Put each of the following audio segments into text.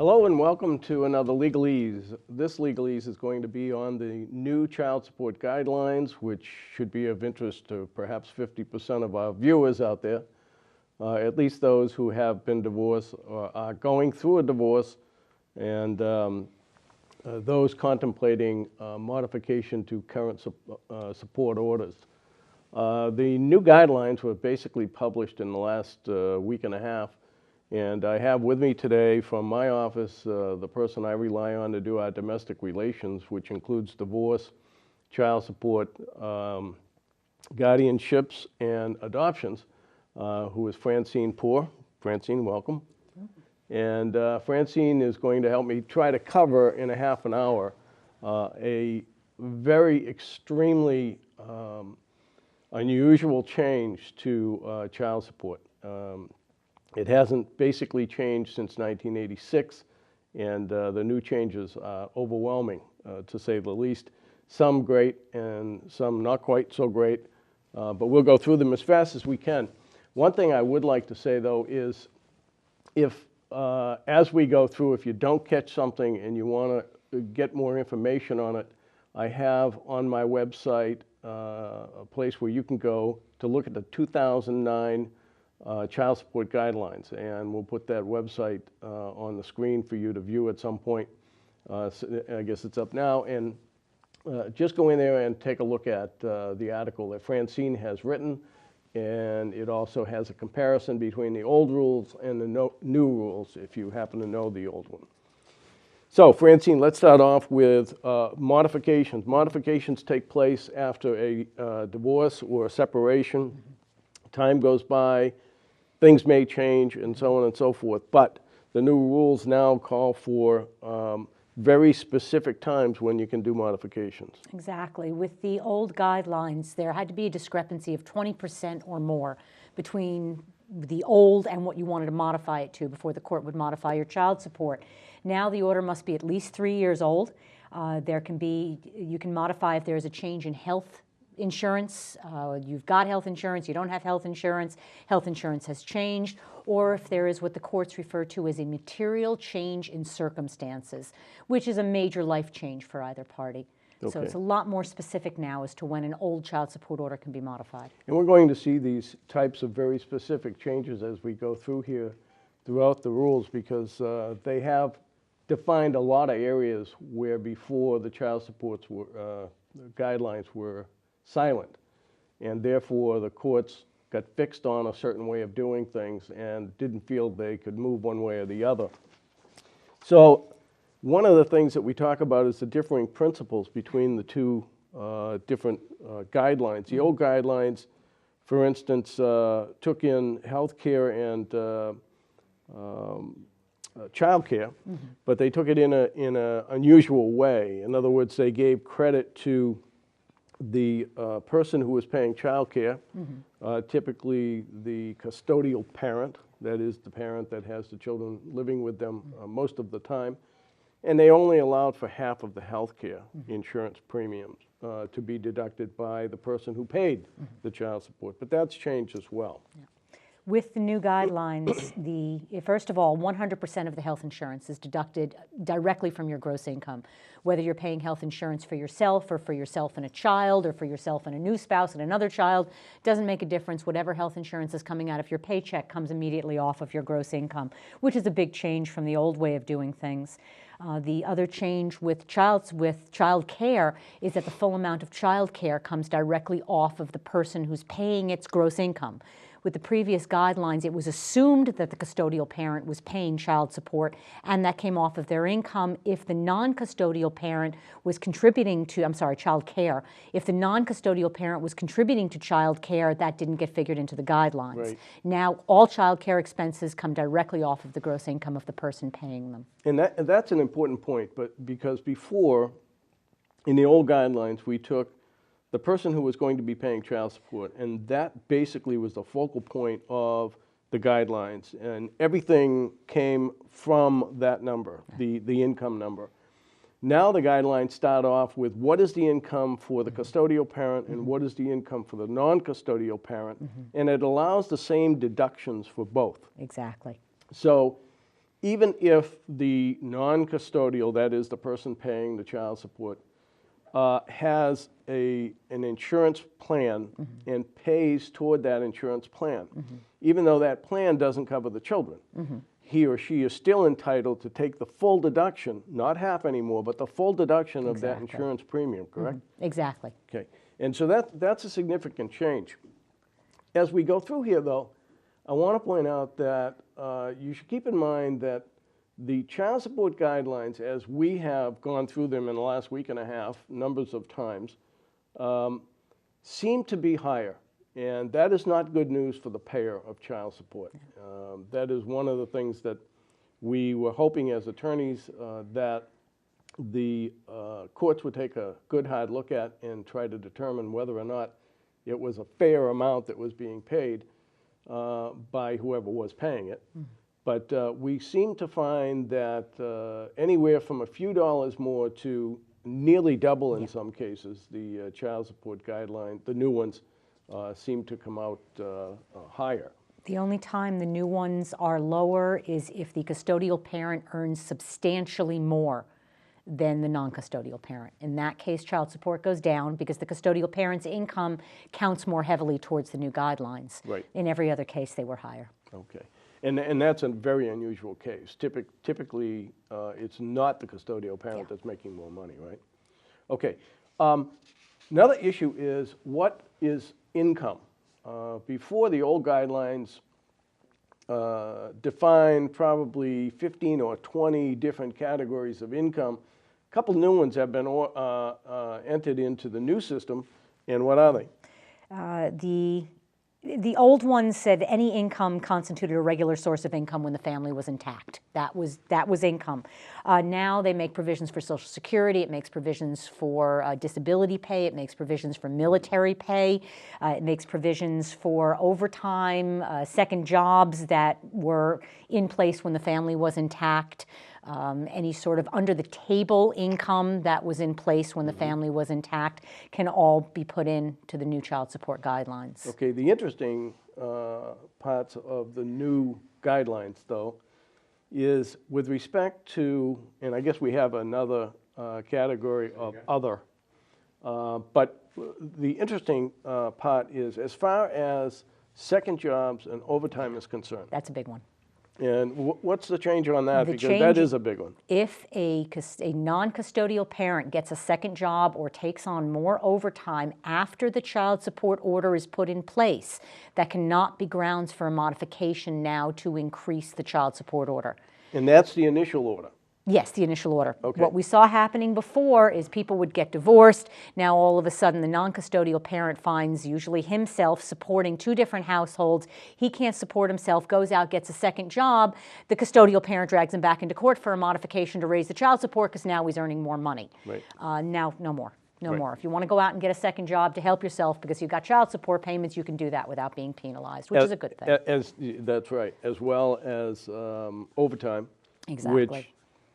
Hello and welcome to another Legalese. This Legalese is going to be on the new child support guidelines, which should be of interest to perhaps 50% of our viewers out there, at least those who have been divorced or are going through a divorce, and those contemplating modification to current support orders. The new guidelines were basically published in the last week and a half. And I have with me today from my office the person I rely on to do our domestic relations, which includes divorce, child support, guardianships, and adoptions, who is Francine Poor. Francine, welcome. And Francine is going to help me try to cover in a half an hour a very extremely unusual change to child support. It hasn't basically changed since 1986, and the new changes are overwhelming, to say the least. Some great and some not quite so great, but we'll go through them as fast as we can. One thing I would like to say, though, is if, as we go through, if you don't catch something and you want to get more information on it, I have on my website a place where you can go to look at the 2009 child support guidelines, and we'll put that website on the screen for you to view at some point. So I guess it's up now, and just go in there and take a look at the article that Francine has written, and it also has a comparison between the old rules and the new rules, if you happen to know the old one. So, Francine, let's start off with modifications. Modifications take place after a divorce or a separation. Time goes by, things may change, and so on and so forth, but the new rules now call for very specific times when you can do modifications. Exactly. With the old guidelines, there had to be a discrepancy of 20% or more between the old and what you wanted to modify it to before the court would modify your child support. Now the order must be at least 3 years old. You can modify if there's a change in health insurance, you've got health insurance, you don't have health insurance has changed, or if there is what the courts refer to as a material change in circumstances, which is a major life change for either party. Okay. So it's a lot more specific now as to when an old child support order can be modified. And we're going to see these types of very specific changes as we go through here throughout the rules, because they have defined a lot of areas where before the child supports were, guidelines were silent, and therefore the courts got fixed on a certain way of doing things and didn't feel they could move one way or the other. So one of the things that we talk about is the differing principles between the two different guidelines. The old guidelines, for instance, took in health care and child care, but they took it in an unusual way. In other words, they gave credit to the person who was paying child care, typically the custodial parent, that is the parent that has the children living with them most of the time, and they only allowed for half of the health care insurance premiums to be deducted by the person who paid the child support, but that's changed as well. Yeah. With the new guidelines, first of all, 100% of the health insurance is deducted directly from your gross income. Whether you're paying health insurance for yourself or for yourself and a child or for yourself and a new spouse and another child, doesn't make a difference. Whatever health insurance is coming out of your paycheck comes immediately off of your gross income, which is a big change from the old way of doing things. The other change with child care is that the full amount of child care comes directly off of the person who's paying its gross income. With the previous guidelines, it was assumed that the custodial parent was paying child support, and that came off of their income if the non-custodial parent was contributing to, child care. If the non-custodial parent was contributing to child care, that didn't get figured into the guidelines. Right. Now, all child care expenses come directly off of the gross income of the person paying them. And that's an important point, but because before, in the old guidelines, we took the person who was going to be paying child support, and that basically was the focal point of the guidelines, and everything came from that number, the income number. Now the guidelines start off with what is the income for the custodial parent and what is the income for the non-custodial parent, and it allows the same deductions for both. Exactly. So even if the non-custodial, that is the person paying the child support, has an insurance plan and pays toward that insurance plan, even though that plan doesn't cover the children, he or she is still entitled to take the full deduction, not half anymore, but the full deduction of that insurance premium, correct? Exactly. Okay, and so that's a significant change. As we go through here, though, I want to point out that you should keep in mind that the child support guidelines, as we have gone through them in the last week and a half, numbers of times, seem to be higher. And that is not good news for the payer of child support. That is one of the things that we were hoping as attorneys that the courts would take a good hard look at and try to determine whether or not it was a fair amount that was being paid by whoever was paying it. But we seem to find that anywhere from a few dollars more to nearly double in some cases, the child support guideline, the new ones, seem to come out higher. The only time the new ones are lower is if the custodial parent earns substantially more than the non-custodial parent. In that case, child support goes down because the custodial parent's income counts more heavily towards the new guidelines. Right. In every other case, they were higher. Okay. And that's a very unusual case. Typically, it's not the custodial parent that's making more money, right? Okay. Another issue is, what is income? Before, the old guidelines defined probably 15 or 20 different categories of income. A couple new ones have been entered into the new system, and what are they? The old one said any income constituted a regular source of income when the family was intact. That was income. Now they make provisions for Social Security. It makes provisions for disability pay. It makes provisions for military pay. It makes provisions for overtime, second jobs that were in place when the family was intact. Any sort of under-the-table income that was in place when the family was intact can all be put into the new child support guidelines. Okay, the interesting parts of the new guidelines, though, is with respect to, and I guess we have another category of other, but the interesting part is as far as second jobs and overtime is concerned. That's a big one. And what's the change on that? The Because change, that is a big one. If a non-custodial parent gets a second job or takes on more overtime after the child support order is put in place, that cannot be grounds for a modification now to increase the child support order. And that's the initial order. Yes, the initial order. Okay. What we saw happening before is people would get divorced. Now all of a sudden the non-custodial parent finds usually himself supporting two different households. He can't support himself, goes out, gets a second job. The custodial parent drags him back into court for a modification to raise the child support because now he's earning more money. Right. Now, no more. No Right. more. If you want to go out and get a second job to help yourself because you've got child support payments, you can do that without being penalized, which is a good thing. That's right, as well as overtime. Exactly.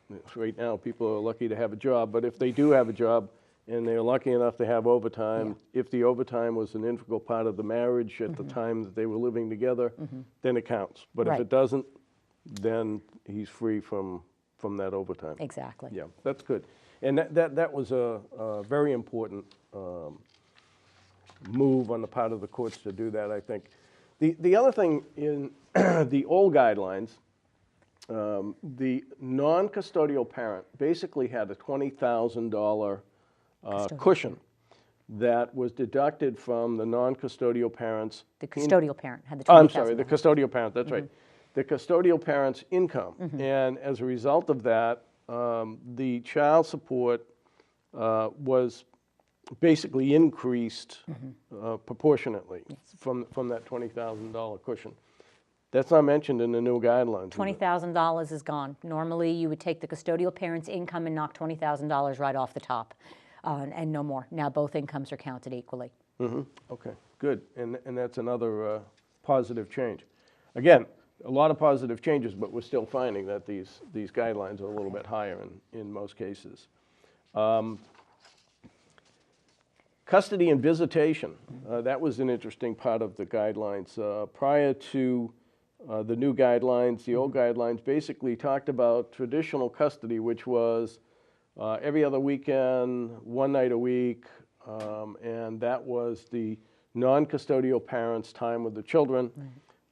Which right now people are lucky to have a job, but if they do have a job and they're lucky enough to have overtime, if the overtime was an integral part of the marriage at the time that they were living together, then it counts. But if it doesn't, then he's free from that overtime. Exactly. Yeah, that's good. And that was a very important move on the part of the courts to do that, I think. The other thing in the old guidelines, the non-custodial parent basically had a $20,000 cushion that was deducted from the non-custodial parent's... The custodial parent had the $20,000. I'm sorry, the custodial parent, that's right. The custodial parent's income. And as a result of that, the child support was basically increased proportionately from that $20,000 cushion. That's not mentioned in the new guidelines. $20,000 is gone. Normally, you would take the custodial parent's income and knock $20,000 right off the top, and no more. Now both incomes are counted equally. Okay, good. And that's another positive change. Again, a lot of positive changes, but we're still finding that these guidelines are a little bit higher in most cases. Custody and visitation, that was an interesting part of the guidelines. Prior to the new guidelines. The old guidelines basically talked about traditional custody, which was every other weekend, one night a week, and that was the non-custodial parent's time with the children.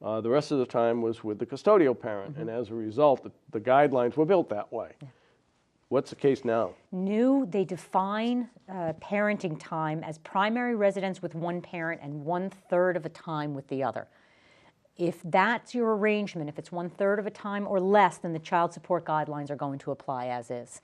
The rest of the time was with the custodial parent, and as a result, the guidelines were built that way. What's the case now? New, they define parenting time as primary residence with one parent and 1/3 of a time with the other. If that's your arrangement, if it's 1/3 of a time or less, then the child support guidelines are going to apply as is.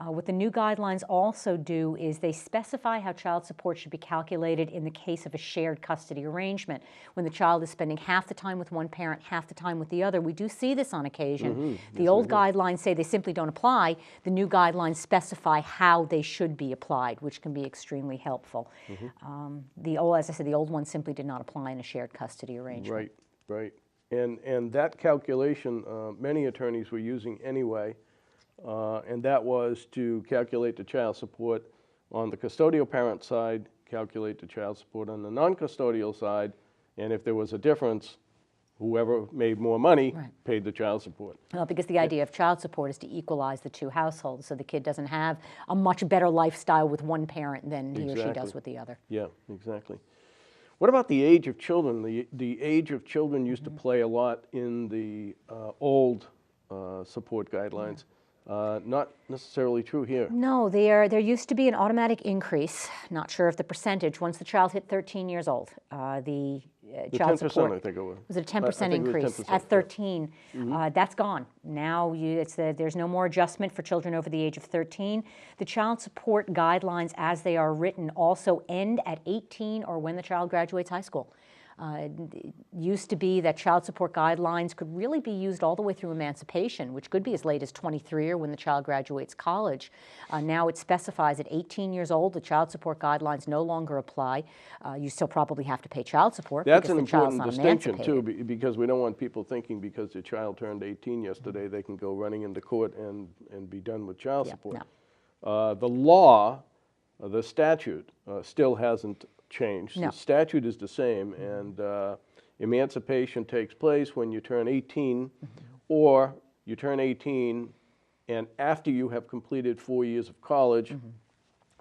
What the new guidelines also do is they specify how child support should be calculated in the case of a shared custody arrangement. When the child is spending half the time with one parent, half the time with the other. We do see this on occasion. The old guidelines say they simply don't apply. The new guidelines specify how they should be applied, which can be extremely helpful. As I said, the old one simply did not apply in a shared custody arrangement. Right. And that calculation, many attorneys were using anyway. And that was to calculate the child support on the custodial parent side, calculate the child support on the non-custodial side, and if there was a difference, whoever made more money paid the child support. Well, because the idea of child support is to equalize the two households, so the kid doesn't have a much better lifestyle with one parent than he or she does with the other. Yeah, exactly. What about the age of children? The age of children used to play a lot in the old support guidelines. Not necessarily true here. No, there used to be an automatic increase, not sure of the percentage, once the child hit 13 years old. The child 10%, support, I think it was. Was it a 10% increase 10%, at 13? That's gone. Now there's no more adjustment for children over the age of 13. The child support guidelines as they are written also end at 18 or when the child graduates high school. It used to be that child support guidelines could really be used all the way through emancipation, which could be as late as 23 or when the child graduates college. Now it specifies at 18 years old, the child support guidelines no longer apply. You still probably have to pay child support. That's an important distinction too, because we don't want people thinking because their child turned 18 yesterday, they can go running into court and be done with child support. No. The law, the statute, still hasn't changed. No. The statute is the same, and emancipation takes place when you turn 18, or you turn 18 and after you have completed 4 years of college,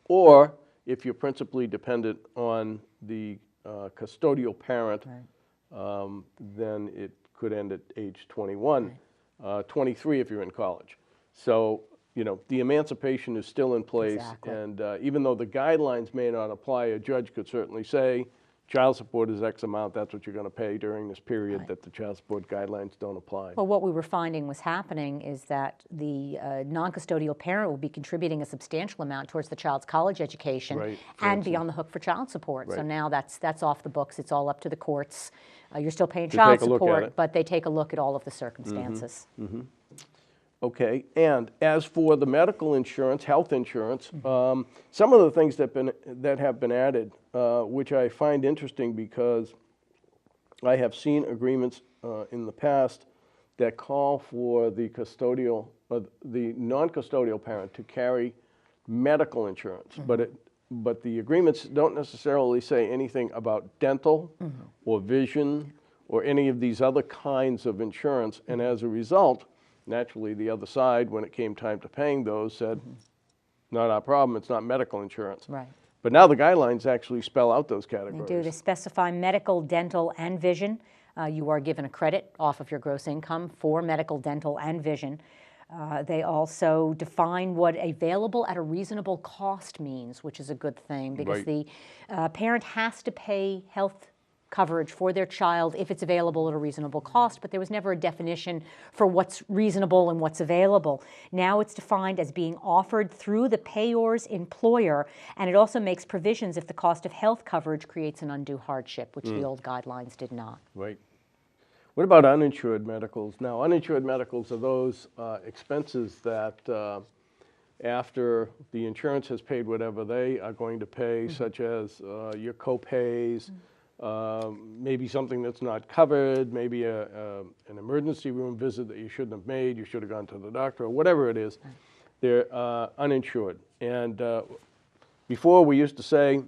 or if you're principally dependent on the custodial parent, then it could end at age 21, 23 if you're in college. So, you know, the emancipation is still in place, and even though the guidelines may not apply, a judge could certainly say, child support is X amount, that's what you're going to pay during this period that the child support guidelines don't apply. Well, what we were finding was happening is that the non-custodial parent will be contributing a substantial amount towards the child's college education and be on the hook for child support. So now that's off the books, it's all up to the courts. You're still paying child support, but they take a look at all of the circumstances. Okay, and as for the medical insurance, health insurance, some of the things that have been added, which I find interesting because I have seen agreements in the past that call for the custodial, the non-custodial parent to carry medical insurance, but the agreements don't necessarily say anything about dental or vision or any of these other kinds of insurance, and as a result, naturally, the other side, when it came time to paying those, said, not our problem, it's not medical insurance. But now the guidelines actually spell out those categories. They do. They specify medical, dental, and vision. You are given a credit off of your gross income for medical, dental, and vision. They also define what available at a reasonable cost means, which is a good thing, because the parent has to pay health coverage for their child if it's available at a reasonable cost, but there was never a definition for what's reasonable and what's available. Now it's defined as being offered through the payor's employer, and it also makes provisions if the cost of health coverage creates an undue hardship, which the old guidelines did not. What about uninsured medicals? Now, uninsured medicals are those expenses that after the insurance has paid whatever they are going to pay, such as your co-pays, maybe something that's not covered, maybe an emergency room visit that you shouldn't have made, you should have gone to the doctor, or whatever it is, they're uninsured. And before we used to say,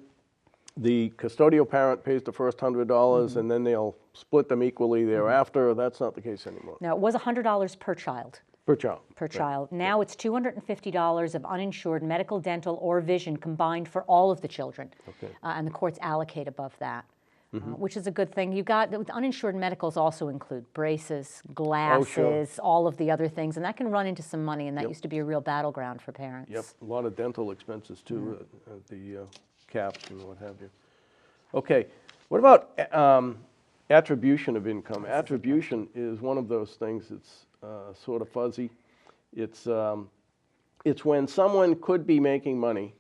the custodial parent pays the first $100 and then they'll split them equally thereafter. That's not the case anymore. Now, it was $100 per child. Per child. Per child. Now it's $250 of uninsured medical, dental, or vision combined for all of the children. Okay. And the courts allocate above that, which is a good thing. You got, with uninsured medicals also include braces, glasses, all of the other things, and that can run into some money, and that used to be a real battleground for parents. Yep, a lot of dental expenses too, the caps and what have you. Okay, what about attribution of income? Attribution is one of those things that's sort of fuzzy. It's when someone could be making money,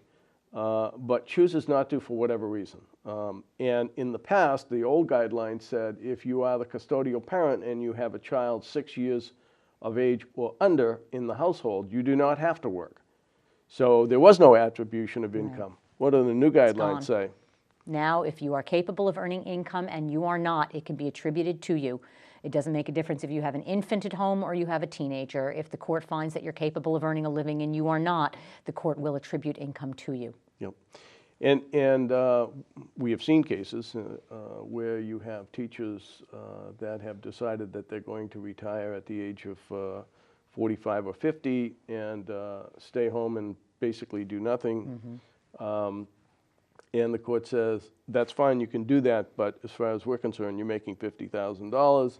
but chooses not to for whatever reason. And in the past, the old guidelines said if you are the custodial parent and you have a child 6 years of age or under in the household, you do not have to work. So there was no attribution of income. What do the new guidelines say? Now, if you are capable of earning income and you are not, it can be attributed to you. It doesn't make a difference if you have an infant at home or you have a teenager. If the court finds that you're capable of earning a living and you are not, the court will attribute income to you. Yep. And we have seen cases where you have teachers that have decided that they're going to retire at the age of 45 or 50 and stay home and basically do nothing. And the court says, that's fine, you can do that, but as far as we're concerned, you're making $50,000,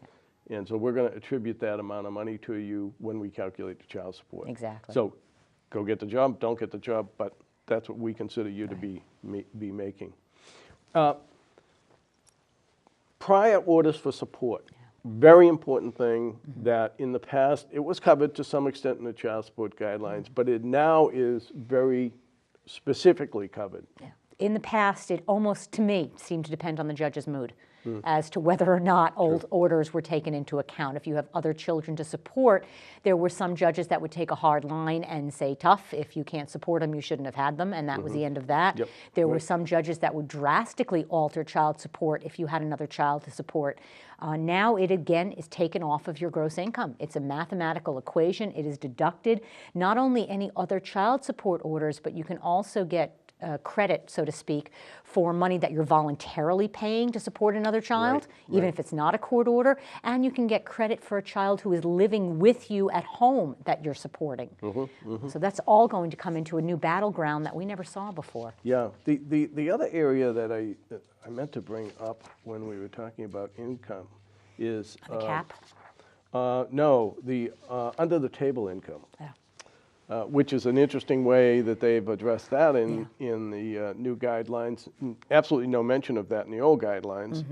and so we're going to attribute that amount of money to you when we calculate the child support. Exactly. So go get the job, don't get the job, but that's what we consider you to be making. Prior orders for support. Very important thing that in the past, it was covered to some extent in the child support guidelines, but it now is very specifically covered. In the past, it almost, to me, seemed to depend on the judge's mood as to whether or not old orders were taken into account. If you have other children to support, there were some judges that would take a hard line and say, tough, if you can't support them, you shouldn't have had them, and that was the end of that. There were some judges that would drastically alter child support if you had another child to support. Now it, again, is taken off of your gross income. It's a mathematical equation. It is deducted not only any other child support orders, but you can also get credit, so to speak, for money that you're voluntarily paying to support another child, even if it's not a court order, and you can get credit for a child who is living with you at home that you're supporting. So that's all going to come into a new battleground that we never saw before. Yeah, the other area that I meant to bring up when we were talking about income is The cap? no, the under the table income. Which is an interesting way that they've addressed that in the new guidelines. Absolutely no mention of that in the old guidelines.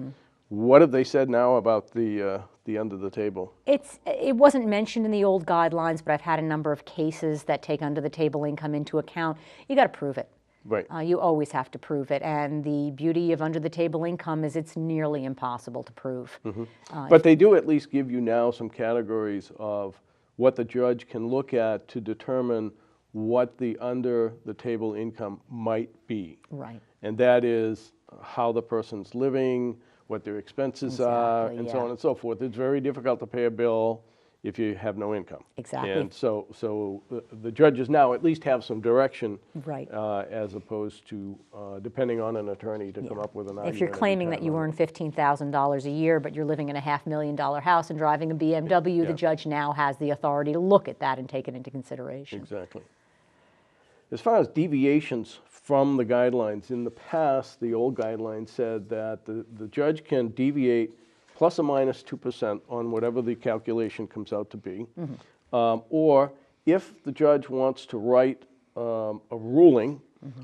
What have they said now about the under the table? It wasn't mentioned in the old guidelines, but I've had a number of cases that take under the table income into account. You got to prove it. Right. You always have to prove it, and the beauty of under the table income is it's nearly impossible to prove. But they do at least give you now some categories of what the judge can look at to determine what the under the table income might be. Right. And that is how the person's living, what their expenses are, and so on and so forth. It's very difficult to pay a bill if you have no income. Exactly. And so the judges now at least have some direction, Right. As opposed to depending on an attorney to come up with an argument. If you're claiming that you earn $15,000 a year, but you're living in a $500,000 house and driving a BMW, the judge now has the authority to look at that and take it into consideration. Exactly. As far as deviations from the guidelines, in the past, the old guidelines said that the judge can deviate plus or minus 2% on whatever the calculation comes out to be. Or if the judge wants to write a ruling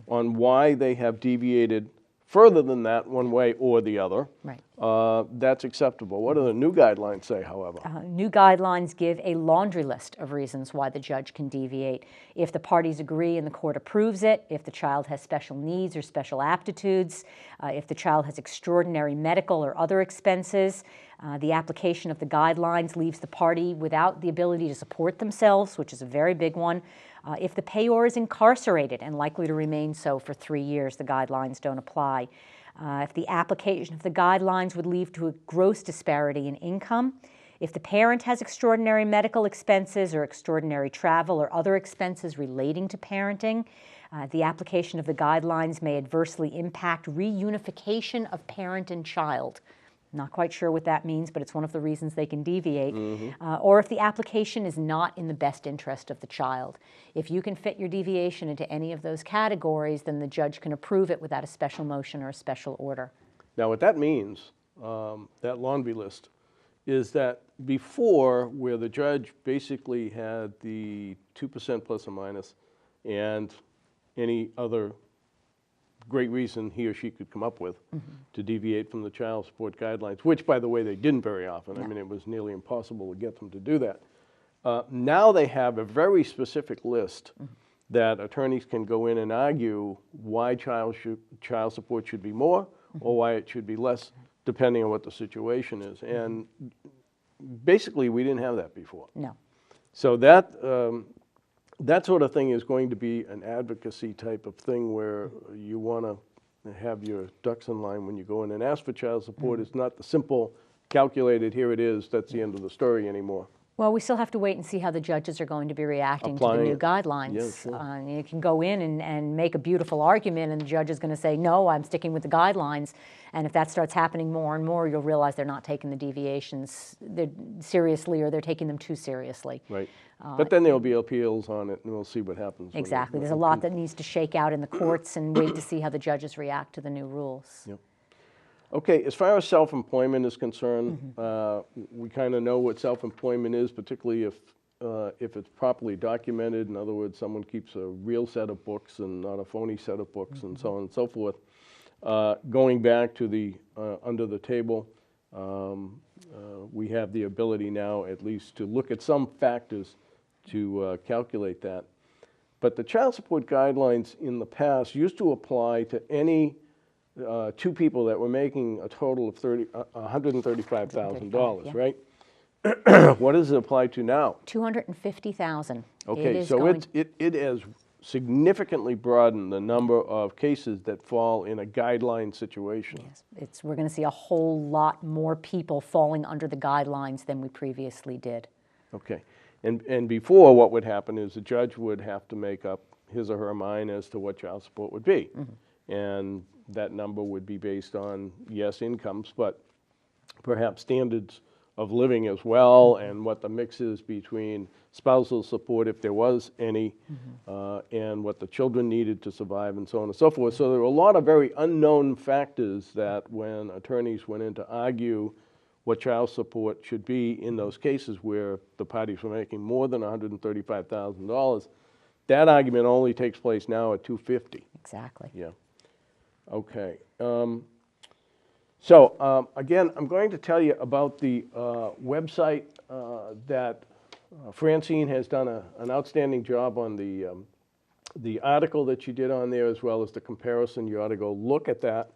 on why they have deviated further than that one way or the other, that's acceptable. What do the new guidelines say, however? New guidelines give a laundry list of reasons why the judge can deviate. If the parties agree and the court approves it, if the child has special needs or special aptitudes, if the child has extraordinary medical or other expenses, the application of the guidelines leaves the party without the ability to support themselves, which is a very big one. If the payor is incarcerated and likely to remain so for 3 years, the guidelines don't apply. If the application of the guidelines would lead to a gross disparity in income, If the parent has extraordinary medical expenses or extraordinary travel or other expenses relating to parenting, the application of the guidelines may adversely impact reunification of parent and child. Not quite sure what that means, but it's one of the reasons they can deviate. Or if the application is not in the best interest of the child. If you can fit your deviation into any of those categories, then the judge can approve it without a special motion or a special order. Now, what that means, that laundry list, is that before, where the judge basically had the 2% plus or minus and any other great reason he or she could come up with to deviate from the child support guidelines, which, by the way, they didn't very often. I mean, it was nearly impossible to get them to do that. Now they have a very specific list that attorneys can go in and argue why child support should be more or why it should be less, depending on what the situation is. And basically, we didn't have that before. No. So that sort of thing is going to be an advocacy type of thing where you want to have your ducks in line when you go in and ask for child support. It's not the simple calculated, here it is, that's the end of the story anymore. Well, we still have to wait and see how the judges are going to be reacting Applying to the new it. guidelines. Yeah, sure. You can go in and make a beautiful argument, and the judge is going to say, no, I'm sticking with the guidelines. And if that starts happening more and more, you'll realize they're not taking the deviations seriously, or they're taking them too seriously. Right. But then there'll be appeals on it, and we'll see what happens. Exactly. There's a lot that needs to shake out in the courts, and wait to see how the judges react to the new rules. Yep. Okay, as far as self-employment is concerned, we kind of know what self-employment is, particularly if it's properly documented. In other words, someone keeps a real set of books and not a phony set of books, and so on and so forth. Going back to the under the table, we have the ability now at least to look at some factors to calculate that. But the child support guidelines in the past used to apply to any two people that were making a total of $135,000, right? What does it apply to now? $250,000. Okay, so it has significantly broadened the number of cases that fall in a guideline situation. Yes, we're going to see a whole lot more people falling under the guidelines than we previously did. Okay, and before, what would happen is the judge would have to make up his or her mind as to what child support would be. And that number would be based on, yes, incomes, but perhaps standards of living as well, and what the mix is between spousal support, if there was any, and what the children needed to survive, and so on and so forth. So there were a lot of very unknown factors that when attorneys went in to argue what child support should be in those cases where the parties were making more than $135,000, that argument only takes place now at $250,000. Exactly. Yeah. Okay. Again, I'm going to tell you about the website that Francine has done an outstanding job on the article that she did on there, as well as the comparison. You ought to go look at that.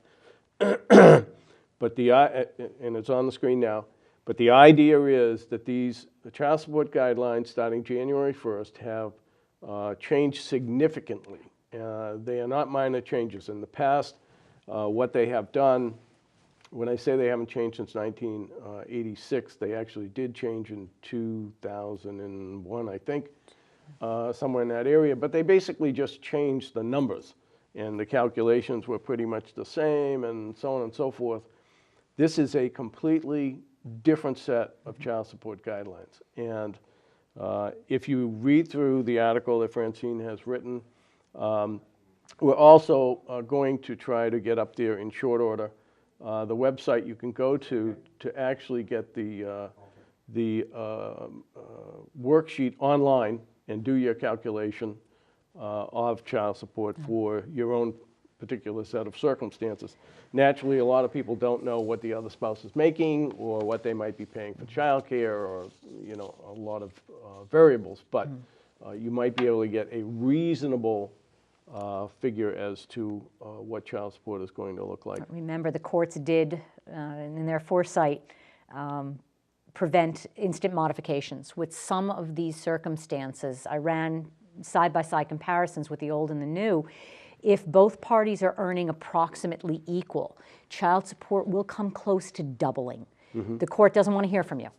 But and it's on the screen now. But the idea is that the child support guidelines starting January 1st have changed significantly. They are not minor changes. In the past, what they have done, when I say they haven't changed since 1986, they actually did change in 2001, I think, somewhere in that area. But they basically just changed the numbers, and the calculations were pretty much the same, and so on and so forth. This is a completely different set of child support guidelines. And if you read through the article that Francine has written, we're also going to try to get up there in short order the website you can go to actually get the worksheet online and do your calculation of child support for your own particular set of circumstances. Naturally, a lot of people don't know what the other spouse is making or what they might be paying for childcare, or a lot of variables, but you might be able to get a reasonable figure as to what child support is going to look like. Remember, the courts did, in their foresight, prevent instant modifications. With some of these circumstances, I ran side-by-side comparisons with the old and the new. If both parties are earning approximately equal, child support will come close to doubling. The court doesn't want to hear from you.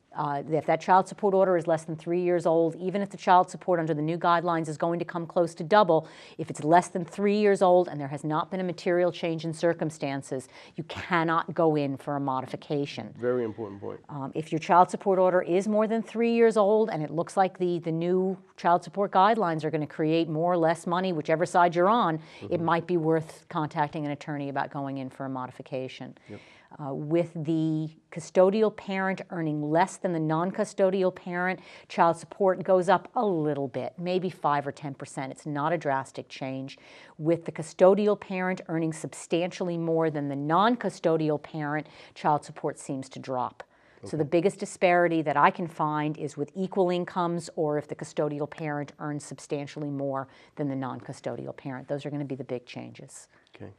If that child support order is less than 3 years old, even if the child support under the new guidelines is going to come close to double, if it's less than 3 years old and there has not been a material change in circumstances, you cannot go in for a modification. Very important point. If your child support order is more than 3 years old and it looks like the new child support guidelines are going to create more or less money, whichever side you're on, it might be worth contacting an attorney about going in for a modification. Yep. With the custodial parent earning less than the non-custodial parent, child support goes up a little bit, maybe 5 or 10%. It's not a drastic change. With the custodial parent earning substantially more than the non-custodial parent, child support seems to drop. So the biggest disparity that I can find is with equal incomes or if the custodial parent earns substantially more than the non-custodial parent. Those are going to be the big changes. Okay.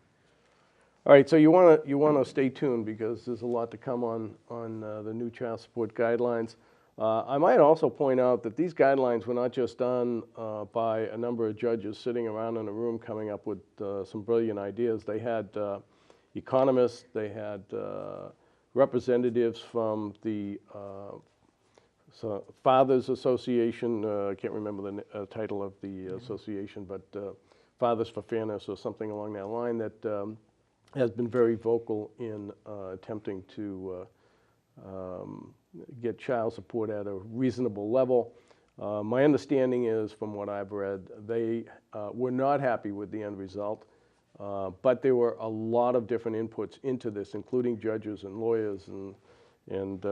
All right, so you want to stay tuned because there's a lot to come on the new child support guidelines. I might also point out that these guidelines were not just done by a number of judges sitting around in a room coming up with some brilliant ideas. They had economists, they had representatives from the Fathers Association. I can't remember the title of the association, but Fathers for Fairness or something along that line that has been very vocal in attempting to get child support at a reasonable level. My understanding is, from what I've read, they were not happy with the end result, but there were a lot of different inputs into this, including judges and lawyers and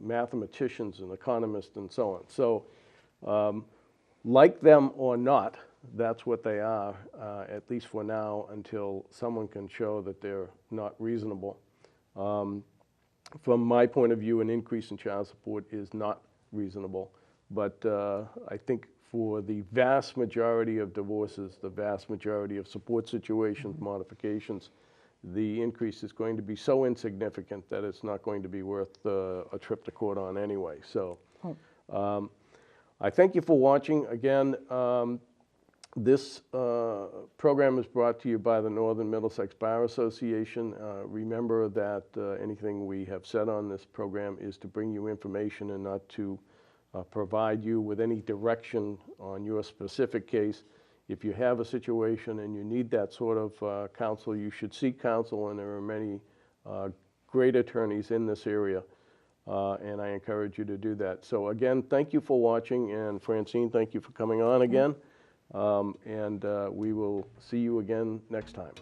mathematicians and economists and so on. So like them or not, that's what they are, at least for now, until someone can show that they're not reasonable. From my point of view, an increase in child support is not reasonable, but I think for the vast majority of divorces, the vast majority of support situations, modifications, the increase is going to be so insignificant that it's not going to be worth a trip to court on anyway. So I thank you for watching. Again, this program is brought to you by the Northern Middlesex Bar Association. Remember that anything we have said on this program is to bring you information and not to provide you with any direction on your specific case. If you have a situation and you need that sort of counsel, you should seek counsel, and there are many great attorneys in this area, and I encourage you to do that. So again, thank you for watching, and Francine, thank you for coming on again. And we will see you again next time.